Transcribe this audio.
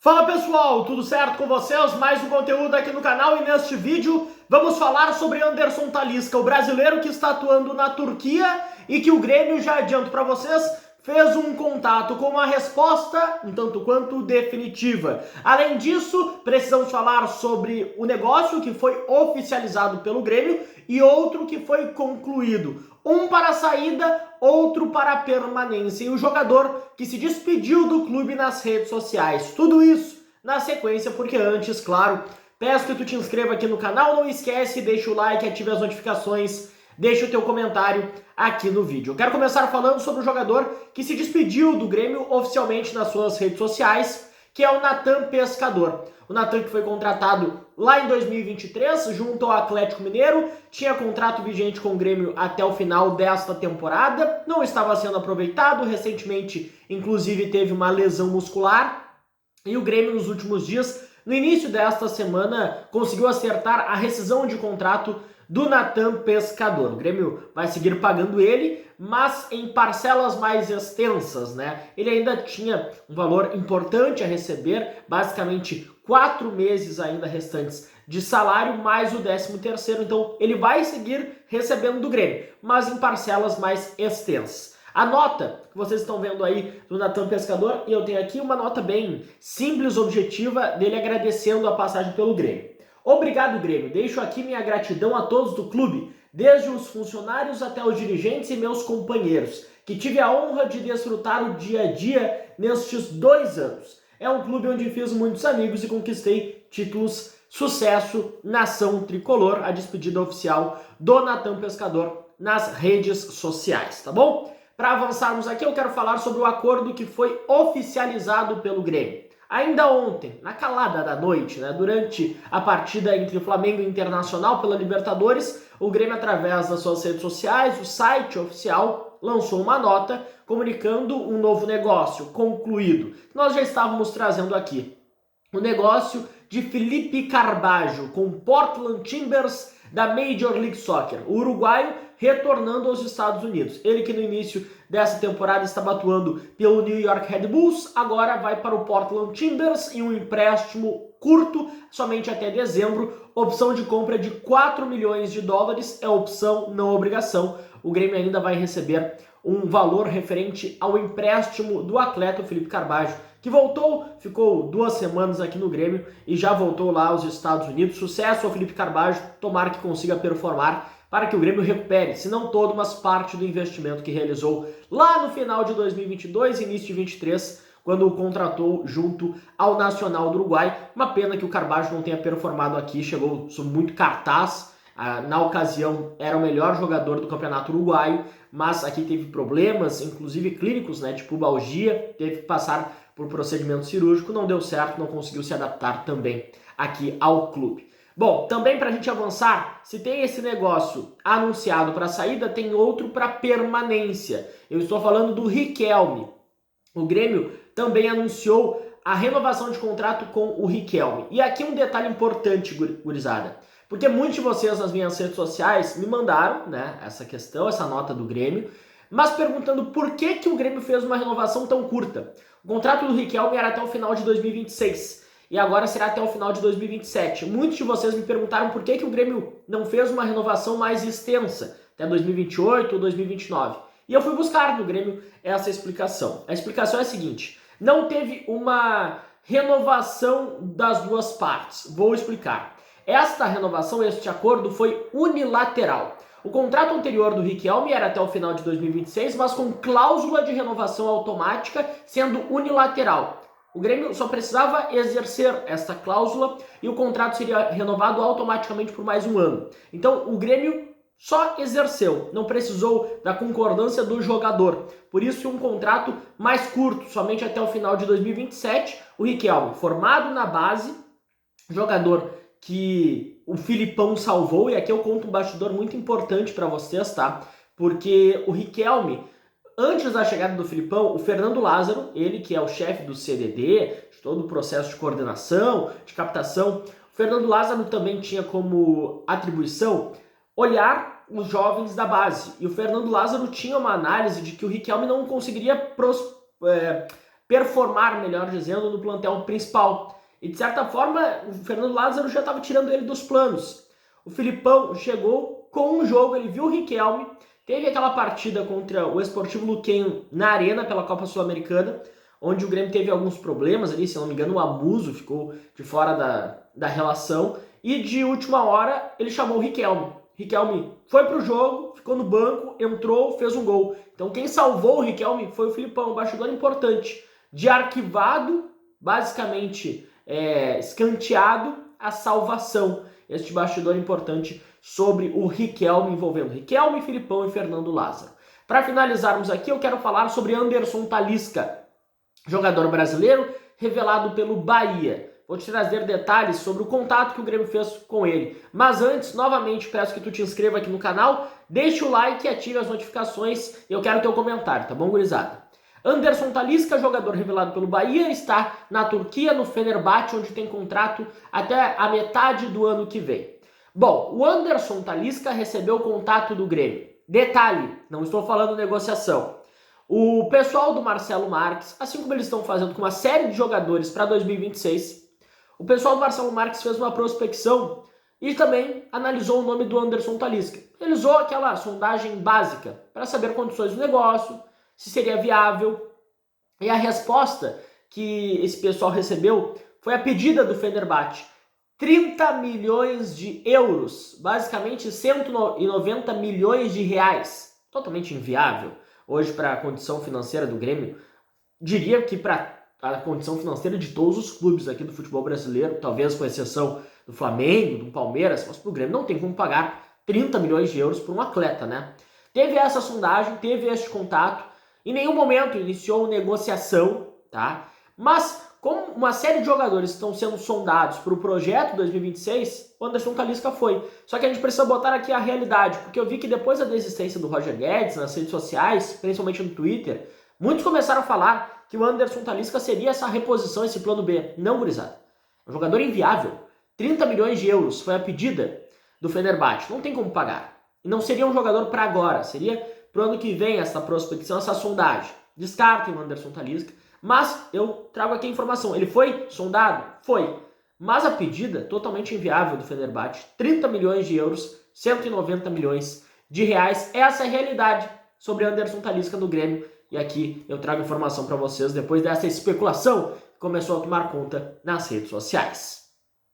Fala pessoal, tudo certo com vocês? Mais um conteúdo aqui no canal e neste vídeo vamos falar sobre Anderson Talisca, o brasileiro que está atuando na Turquia e que o Grêmio, já adianto para vocês, fez um contato com uma resposta um tanto quanto definitiva. Além disso, precisamos falar sobre o negócio que foi oficializado pelo Grêmio e outro que foi concluído. Um para a saída, outro para a permanência. E o jogador que se despediu do clube nas redes sociais. Tudo isso na sequência, porque antes, claro, peço que tu te inscreva aqui no canal. Não esquece, deixa o like, ative as notificações, deixa o teu comentário aqui no vídeo. Eu quero começar falando sobre o jogador que se despediu do Grêmio oficialmente nas suas redes sociais, que é o Nathan Pescador. O Nathan que foi contratado lá em 2023, junto ao Atlético Mineiro, tinha contrato vigente com o Grêmio até o final desta temporada, não estava sendo aproveitado, recentemente, inclusive, teve uma lesão muscular, e o Grêmio nos últimos dias, no início desta semana, conseguiu acertar a rescisão de contrato do Nathan Pescador. O Grêmio vai seguir pagando ele, mas em parcelas mais extensas, né? Ele ainda tinha um valor importante a receber, basicamente 4 meses ainda restantes de salário, mais o 13º, então ele vai seguir recebendo do Grêmio, mas em parcelas mais extensas. A nota que vocês estão vendo aí do Nathan Pescador, e eu tenho aqui uma nota bem simples, objetiva, dele agradecendo a passagem pelo Grêmio. Obrigado, Grêmio. Deixo aqui minha gratidão a todos do clube, desde os funcionários até os dirigentes e meus companheiros, que tive a honra de desfrutar o dia a dia nestes 2 anos. É um clube onde fiz muitos amigos e conquistei títulos. Sucesso, nação tricolor, a despedida oficial do Nathan Pescador nas redes sociais, tá bom? Para avançarmos aqui, eu quero falar sobre o acordo que foi oficializado pelo Grêmio. Ainda ontem, na calada da noite, né, durante a partida entre Flamengo e Internacional pela Libertadores, o Grêmio, através das suas redes sociais, o site oficial, lançou uma nota comunicando um novo negócio concluído. Nós já estávamos trazendo aqui o negócio de Felipe Carbajo com o Portland Timbers da Major League Soccer, o uruguaio retornando aos Estados Unidos. Ele que no início dessa temporada estava atuando pelo New York Red Bulls, agora vai para o Portland Timbers em um empréstimo curto, somente até dezembro, opção de compra de 4 milhões de dólares, é opção, não obrigação. O Grêmio ainda vai receber um valor referente ao empréstimo do atleta Felipe Carbajo, que voltou, ficou 2 semanas aqui no Grêmio e já voltou lá aos Estados Unidos. Sucesso ao Felipe Carbajo, tomara que consiga performar para que o Grêmio recupere, se não todo, mas parte do investimento que realizou lá no final de 2022 e início de 2023, quando o contratou junto ao Nacional do Uruguai. Uma pena que o Carbajo não tenha performado aqui, chegou sob muito cartaz. Na ocasião era o melhor jogador do campeonato uruguaio, mas aqui teve problemas, inclusive clínicos, né, de pubalgia, teve que passar por procedimento cirúrgico, não deu certo, não conseguiu se adaptar também aqui ao clube. Bom, também para a gente avançar, se tem esse negócio anunciado para saída, tem outro para permanência. Eu estou falando do Riquelme. O Grêmio também anunciou a renovação de contrato com o Riquelme. E aqui um detalhe importante, gurizada, porque muitos de vocês nas minhas redes sociais me mandaram, né, essa questão, essa nota do Grêmio, mas perguntando por que o Grêmio fez uma renovação tão curta. O contrato do Riquelme era até o final de 2026 e agora será até o final de 2027. Muitos de vocês me perguntaram por que o Grêmio não fez uma renovação mais extensa, até 2028 ou 2029. E eu fui buscar no Grêmio essa explicação. A explicação é a seguinte: não teve uma renovação das duas partes. Vou explicar. Esta renovação, este acordo foi unilateral. O contrato anterior do Riquelme era até o final de 2026, mas com cláusula de renovação automática, sendo unilateral. O Grêmio só precisava exercer essa cláusula e o contrato seria renovado automaticamente por mais um ano. Então o Grêmio só exerceu, não precisou da concordância do jogador. Por isso um contrato mais curto, somente até o final de 2027. O Riquelme, formado na base, jogador que o Filipão salvou, e aqui eu conto um bastidor muito importante para vocês, tá? Porque o Riquelme, antes da chegada do Filipão, o Fernando Lázaro, ele que é o chefe do CDD, de todo o processo de coordenação, de captação, o Fernando Lázaro também tinha como atribuição olhar os jovens da base. E o Fernando Lázaro tinha uma análise de que o Riquelme não conseguiria performar, melhor dizendo, no plantel principal. E de certa forma, o Fernando Lázaro já estava tirando ele dos planos. O Filipão chegou com um jogo, ele viu o Riquelme, teve aquela partida contra o Esportivo Luquenho na Arena pela Copa Sul-Americana, onde o Grêmio teve alguns problemas ali, se não me engano, o Amuso ficou de fora da relação, e de última hora ele chamou o Riquelme. Riquelme foi pro jogo, ficou no banco, entrou, fez um gol. Então quem salvou o Riquelme foi o Filipão, um bastidor importante, de arquivado, basicamente escanteado, a salvação. Este bastidor importante sobre o Riquelme, envolvendo Riquelme, Filipão e Fernando Lázaro. Para finalizarmos aqui, eu quero falar sobre Anderson Talisca, jogador brasileiro revelado pelo Bahia. Vou te trazer detalhes sobre o contato que o Grêmio fez com ele. Mas antes, novamente, peço que tu te inscreva aqui no canal, deixe o like e ative as notificações. Eu quero teu comentário, tá bom, gurizada? Anderson Talisca, jogador revelado pelo Bahia, está na Turquia, no Fenerbahçe, onde tem contrato até a metade do ano que vem. Bom, o Anderson Talisca recebeu o contato do Grêmio. Detalhe, não estou falando negociação. O pessoal do Marcelo Marques, assim como eles estão fazendo com uma série de jogadores para 2026, o pessoal do Marcelo Marques fez uma prospecção e também analisou o nome do Anderson Talisca. Ele usou aquela sondagem básica para saber condições do negócio, se seria viável. E a resposta que esse pessoal recebeu foi a pedida do Fenerbahçe. 30 milhões de euros, basicamente 190 milhões de reais. Totalmente inviável hoje para a condição financeira do Grêmio. Diria que para a condição financeira de todos os clubes aqui do futebol brasileiro, talvez com exceção do Flamengo, do Palmeiras, mas para o Grêmio não tem como pagar 30 milhões de euros por um atleta, né? Teve essa sondagem, teve este contato, em nenhum momento iniciou negociação, tá? Mas, como uma série de jogadores estão sendo sondados para o projeto 2026, o Anderson Talisca foi. Só que a gente precisa botar aqui a realidade, porque eu vi que depois da desistência do Roger Guedes nas redes sociais, principalmente no Twitter, muitos começaram a falar que o Anderson Talisca seria essa reposição, esse plano B. Não, gurizada. É um jogador inviável. 30 milhões de euros foi a pedida do Fenerbahçe. Não tem como pagar. E não seria um jogador para agora. Seria para o ano que vem essa prospecção, essa sondagem. Descartem o Anderson Talisca. Mas eu trago aqui a informação. Ele foi sondado? Foi. Mas a pedida totalmente inviável do Fenerbahçe. 30 milhões de euros, 190 milhões de reais. Essa é a realidade sobre Anderson Talisca no Grêmio. E aqui eu trago informação para vocês depois dessa especulação que começou a tomar conta nas redes sociais.